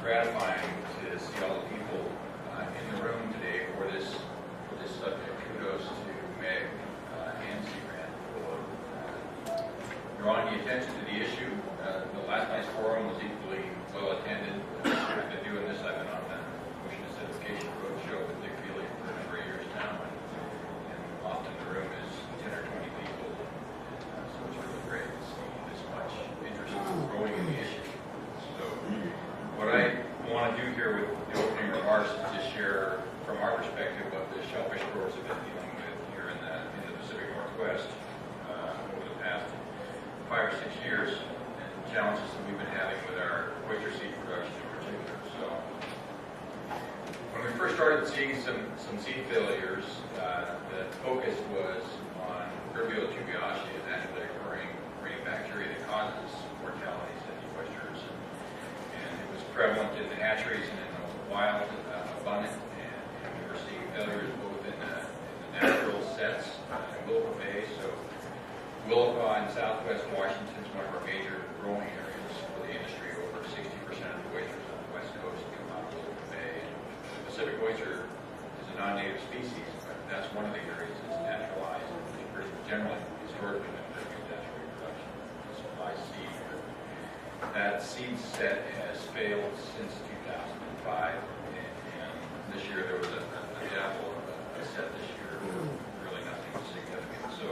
gratifying to see all the people in the room today for this subject. Kudos to Meg and Seagrant for drawing the attention to the issue. The last night's forum was equally well attended. I've been doing this. I've been on the Ocean Acidification Roadshow with Dick Feely for a number of years now, and often the room is 10 or 20 people. So it's really great to see this much interest growing in the issue. So what I want to do here with the opening remarks is just share from our perspective what the shellfish growers have been dealing with here in the Pacific Northwest over the past 5 or 6 years, and challenges that we've been having with our oyster seed production in particular. So when we first started seeing some seed failures, the focus was on Rubio tubiaceae, a naturally occurring marine bacteria that causes mortalities in the oysters. And it was prevalent in the hatcheries and in the wild, abundant, and we were seeing failures both in the natural sets in Willapa Bay. So Willapa in southwest Washington is one of our major growing areas for the industry. Over 60% of the oysters on the west coast come out of Willapa Bay. And the Pacific oyster is a non-native species, but that's one of the areas that's naturalized. Generally, historically, been produced natural reproduction to supply seed. That seed set has failed since 2005, and this year there was a dabble of a set this year, really nothing significant. So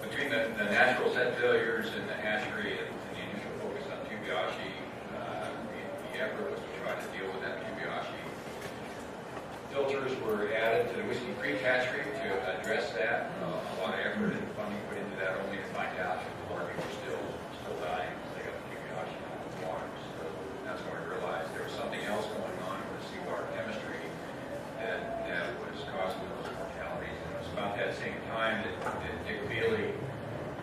between the natural set failures and the hatchery and the initial focus on tubiaceae, the effort was to try to deal with that tubiaceae. Filters were added to the Whiskey Creek hatchery to address that. A lot of effort and funding put into that, only to find out that the larvae were still dying because they got the tubiaceae out of the water. So that's when we realized there was something else going on with the seawater chemistry that was causing those mortalities. And it was about that same time that Dick Feely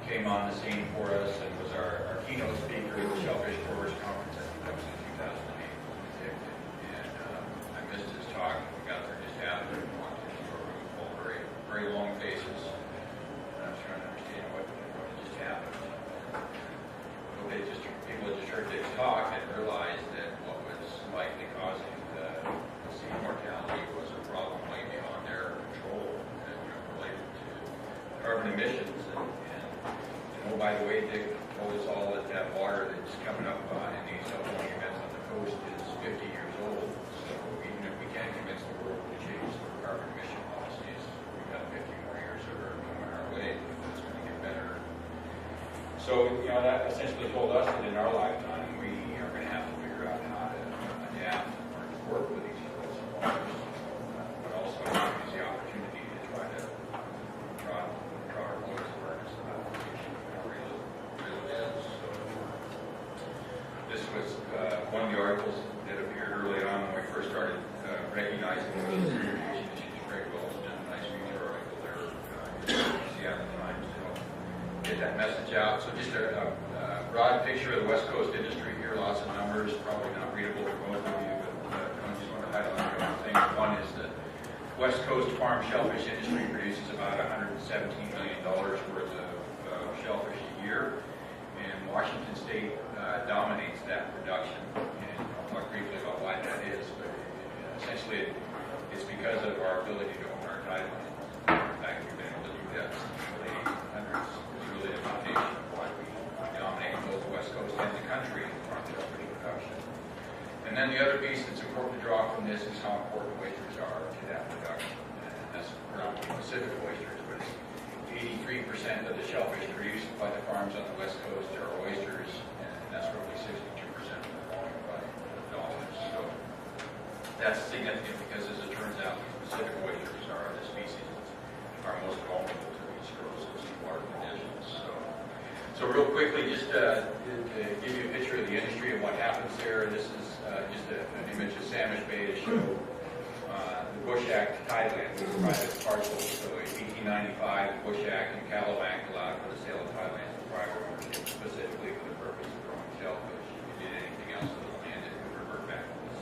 came on the scene for us and was our keynote speaker at the Shellfish Farms Conference. I think that was in 2008. And I missed his talk. We got there just after and walked into a room full of very long faces. And I was trying to understand what had just happened. People had just heard Dick's talk and realized that what was likely causing the seed mortality was a problem way beyond their control and related to carbon emissions. And oh, by the way, Dick told us all that water that's coming up in these upcoming events on the coast is 50 years old. So even if we can convince the world to change their carbon emission policies, we've got 50 more years that are coming our way. It's going to get better. So, that essentially told us that in our lifetime, we are going to have to figure out how to adapt or to work with these flows and waters, but also use the opportunity to try to draw our voice awareness about the issue and how real it is. So, this was one of the articles that appeared early on when we first started recognizing those irrigation issues. Greg Wells did a nice feature article there in Seattle Times to help get that message out. So just a broad picture of the West Coast industry here, lots of numbers, probably not readable for most of you, but I just want to highlight a couple things. One is the West Coast farm shellfish industry produces about $117 million worth of shellfish a year, and Washington State dominates that production. And I'll talk briefly about why that is, but essentially it's because of our ability to own our tideline. In fact, we've been able to do that since the late 1800s. It's really the foundation of why we dominate both the West Coast and the country in farm shellfish production. And then the other piece that's important to draw from this is how important oysters are to that production. And that's predominantly Pacific oysters, but 83% of the shellfish produced by the farms on the West Coast are oysters, and that's roughly 62% of the volume by dollars. So that's significant because, as it turns out, the Pacific oysters are the species that are most vulnerable to these corrosive seawater conditions. So real quickly, just to give you a picture of the industry and what happens there, this is just an image of Sandwich Bay to show the Bush Act tideland, which is private parcels. So in 1895, the Bush Act and Callow Act allowed for the sale of tidelands to private ownership, specifically for the purpose of growing shellfish. If you did anything else with the land, it would revert back to this.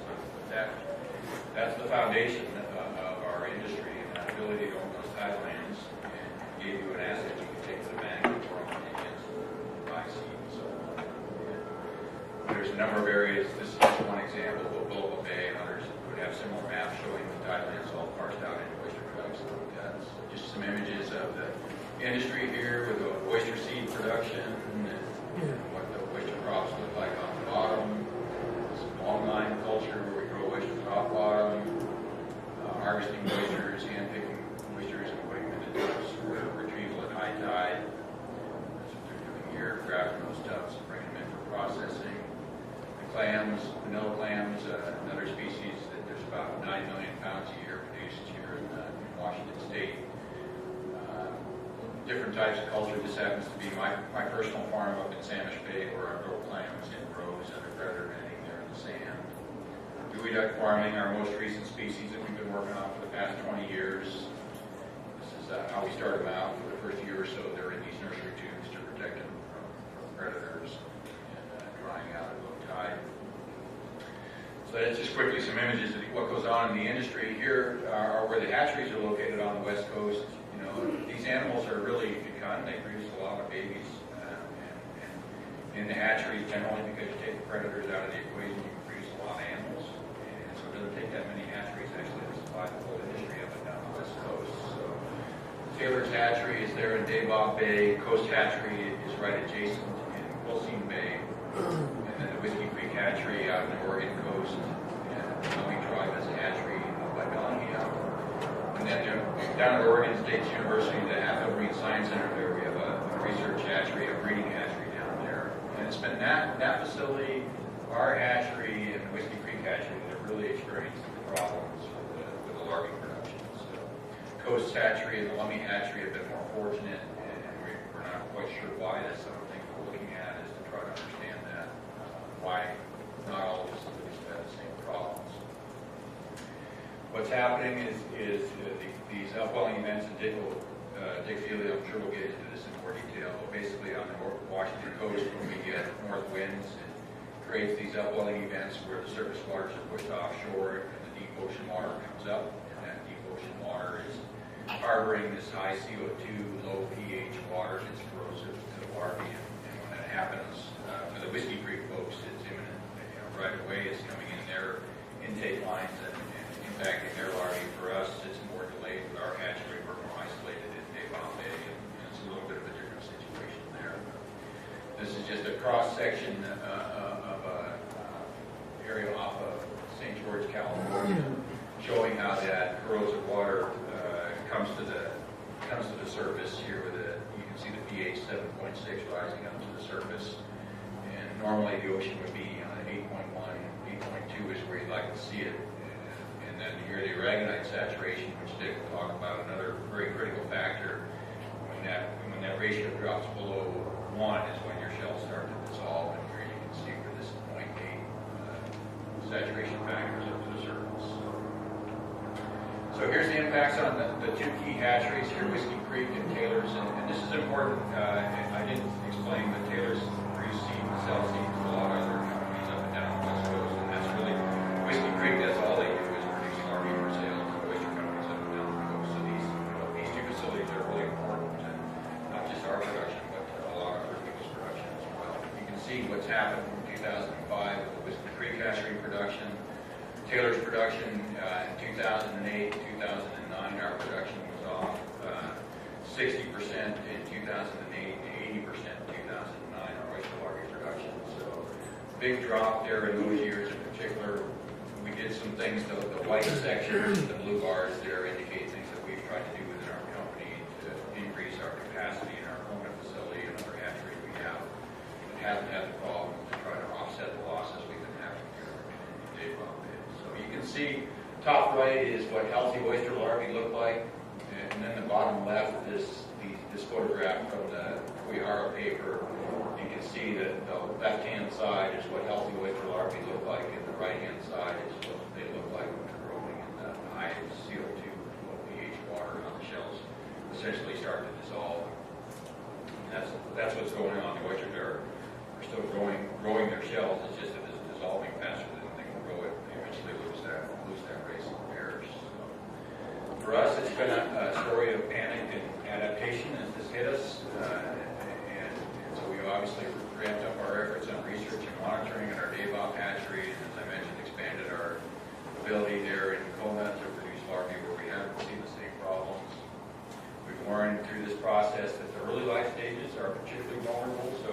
That's the foundation of our industry, and that ability to own those tidelands and gave you an asset you can take to the bank and grow and buy seeds. So, there's a number of areas. This is just one example of Bulba Bay, and others would have similar maps showing the tidelands all parsed out into oyster production. That's just some images of the industry here with the oyster seed production and what the oyster crops look like on the bottom. Some longline culture where we grow oysters off bottom, harvesting oysters, hand-picking oysters and putting them into tubs for retrieval at high tide. That's what they're doing here, grabbing those tubs and bringing them in for processing. The clams, vanilla clams, another species that there's about 9 million pounds a year produced here in Washington State. Different types of culture. This happens to be my personal farm up in Samish Bay where I grow clams in rows under predator netting there in the sand. Dewey duck farming, our most recent species that we've been working on for the past 20 years. This is how we start them out. For the first year or so, they're in these nursery tubes to protect them from predators and drying out at low tide. So that's just quickly some images of what goes on in the industry. Here are where the hatcheries are located on the west coast. You know, these animals are really fecund. They produce a lot of babies. And in the hatcheries, generally, because you take the predators out of the equation, you can produce a lot of animals. And so it doesn't take that many hatcheries actually to supply the whole industry up and down the west coast. So Taylor's Hatchery is there in Dewey Bay. Coast Hatchery is right adjacent in Wilson Bay. And then the Whiskey Creek Hatchery out in the Oregon coast. And Lummi Tribe has a hatchery up by Bellingham. And then down at Oregon State University, the Half-Hill Marine Science Center there, we have a research hatchery, a breeding hatchery down there. And it's been that facility, our hatchery, and the Whiskey Creek Hatchery that have really experienced the problems with the larvae production. So Coast Hatchery and the Lummi Hatchery have been more fortunate, and we're not quite sure why. That's something we're looking at, is to try to understand that, why not all the facilities have had the same problems. What's happening is these upwelling events in Dick Feely, I'm sure we'll get into this in more detail, but basically on the Washington coast, when we get north winds, it creates these upwelling events where the surface waters are pushed offshore and the deep ocean water comes up, and that deep ocean water is harboring this high CO2, low pH water that's corrosive to the larvae, and when that happens, for the Whiskey Creek folks, it's imminent. Right away it's coming in their intake lines and impacting their larvae. For us, it's more delayed with our hatchery. We're more isolated in Dewey Bay, and it's a little bit of a different situation there. This is just a cross-section of an area off of St. George, California, showing how that corrosive water comes to the surface here with you can see the pH 7.6 rising up to the surface. And normally the ocean would be 8.1, 8.2 is where you'd like to see it. And then here the aragonite saturation, which Dick will talk about, another very critical factor. When that ratio drops below 1 is when your shells start to dissolve, and here you can see where this 0.8 saturation factors up to the surface. So here's the impacts on the two key hatcheries here, Whiskey Creek and Taylor's, and this is important. I didn't explain, but Taylor's produce seed and sell seed to a lot of other companies up and down the west coast, and that's really Whiskey Creek. That's all they do is produce larvae for sale to oyster companies up and down the coast. So these two facilities are really important to not just our production, but a lot of other people's production as well. You can see what's happened from 2005 with the Whiskey Creek hatchery production. Taylor's production in 2008, 2009, our production was off 60% in 2008 to 80% in 2009, our oyster larvae production. So big drop there in those years in particular. We did some things, the white sections, the blue bars there indicate things that we've tried to do within our company to increase our capacity in our Pomona facility and other hatcheries we have. It hasn't had the problem to try to offset the losses we've been having here in Dewey Bay. So you can see top right is what healthy oyster larvae look like, and then the bottom left is this photograph from the Cuihara paper. You can see that the left-hand side is what healthy oyster larvae look like, and the right-hand side is what they look like when they're growing in the high CO2, low pH water on the shells. Essentially start to dissolve. And that's what's going on. The oysters are still growing their shells. It's just that it's dissolving faster than they can grow it. They eventually lose that race and perish. So for us, it's been a story of panic and adaptation as this hit us. And so we obviously ramped up our efforts on research and monitoring and our stock hatchery, and as I mentioned, expanded our ability there in Kona to produce larvae where we haven't seen the same problems. We've learned through this process that the early life stages are particularly vulnerable. So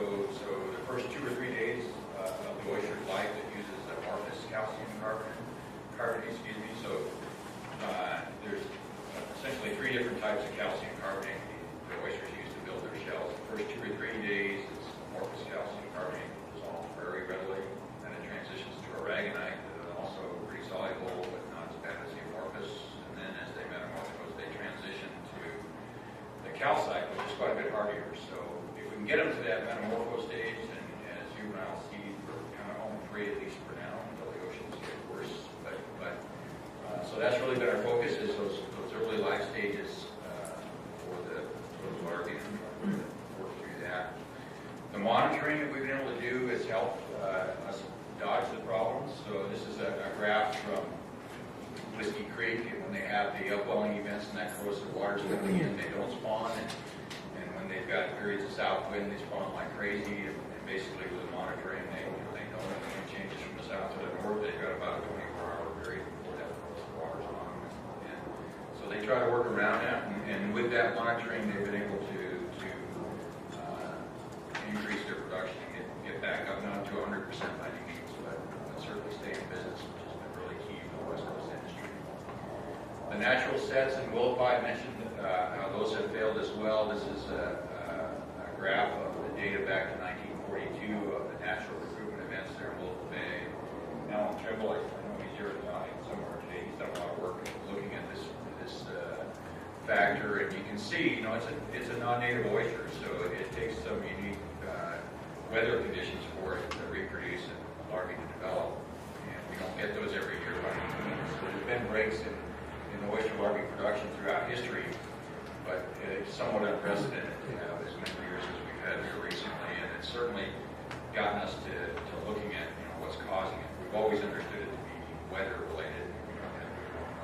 the first 2 or 3 days of the oyster's life, it uses amorphous calcium carbonate. So there's essentially 3 different types of calcium carbonate the oysters use to build their shells. The first 2 or 3 days, it's amorphous calcium carbonate dissolved very readily, and it transitions to aragonite that is also pretty soluble but not as bad as the amorphous. And then as they metamorphose, they transition to the calcite, which is quite a bit hardier. So if we can get them to that metamorpho stage, then as juvenile seed, we're kind of home free, at least for now, until the oceans get worse. So that's really been our focus, is those early life stages for the larvae, and work through that. The monitoring that we've been able to do has helped us dodge the problems. So this is a graph from Whiskey Creek, and when they have the upwelling events and that corrosive water's coming in, they don't spawn, and when they've got periods of south wind, they spawn like crazy. And basically with the monitoring, they know when the wind changes from the south to the north, they've got about a 24-hour period before that corrosive water's on them. And so they try to work around that, and with that monitoring, they've been able to increase their production and get back up, not to 100% by any means, but certainly stay in business, which has been really key for the West Coast industry. The natural sets and willow-pie, I mentioned how those have failed as well. This is a graph of the data back to 1942 of the natural recruitment events there in Willowville Bay. Alan Trimble, I know he's here in the audience somewhere today. He's done a lot of work looking at this factor, and you can see, it's a non-native oyster, so it takes some unique weather conditions for it to reproduce and larvae to develop, and we don't get those every year by any means. So there's been breaks in the oyster larvae production throughout history, but it's somewhat unprecedented to have as many years as we've had here recently, and it's certainly gotten us to looking at what's causing it. We've always understood it to be weather related.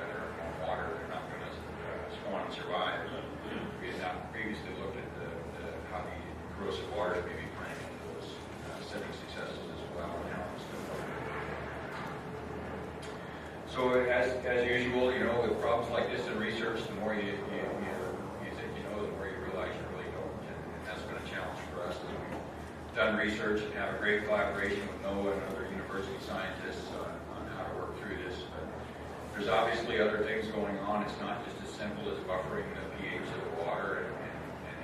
Weather or water, they're not going to spawn and survive. We had not previously looked at how the corrosive waters may be playing into those setting successes as well. So as usual, with problems like this in research, the more you think the more you realize you really don't, and that's been a challenge for us. We've done research and have a great collaboration with NOAA and other university scientists on how to work through this. But there's obviously other things going on. It's not just as simple as buffering the pH of the water and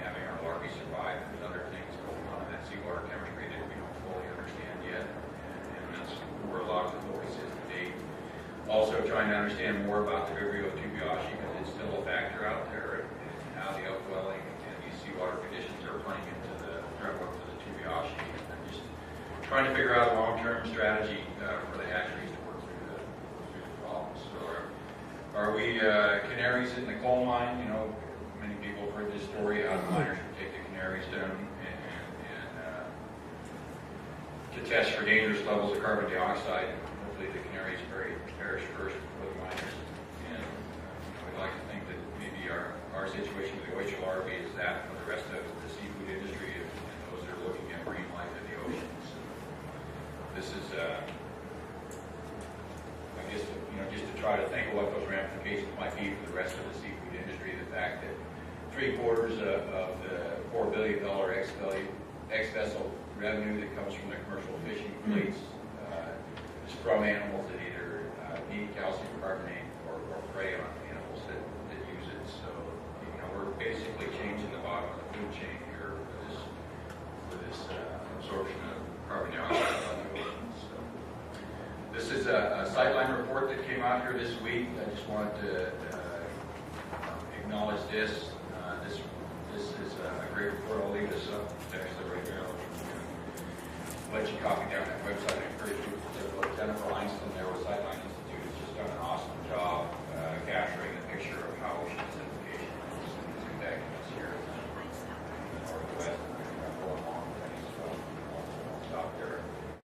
having our larvae survive. There's other things going on in that seawater chemistry that we don't fully understand yet, and that's where a lot of the focus is today. Also trying to understand more about the Vibrio tubiaceae, because it's still a factor out there, and how the upwelling and these seawater conditions are playing into the prevalence of the tubiaceae, and just trying to figure out a long-term strategy for the hatcheries to work through the problems. So are we canaries in the coal mine? Many people have heard this story, how the miners would take the canaries down and to test for dangerous levels of carbon dioxide. Hopefully the canaries perish first before the miners. And we'd like to think that maybe our situation with the oyster larvae is that for the rest of the seafood industry and those that are looking at marine life in the oceans. This is, I guess, just to try to think of what those ramifications might be for the rest of the seafood industry. The fact that 3/4 of the $4 billion ex-vessel revenue that comes from the commercial fishing fleets is from animals that either need calcium carbonate or prey on animals that use it. So, we're basically changing the bottom of the food chain here for this absorption of carbon dioxide on the oceans. So, this is a sightline report that came out here this week. I just wanted to acknowledge this. This is a great report. I'll leave this up actually right now. Let you copy down that website. I encourage you to look. Jennifer Einstein there with Sightline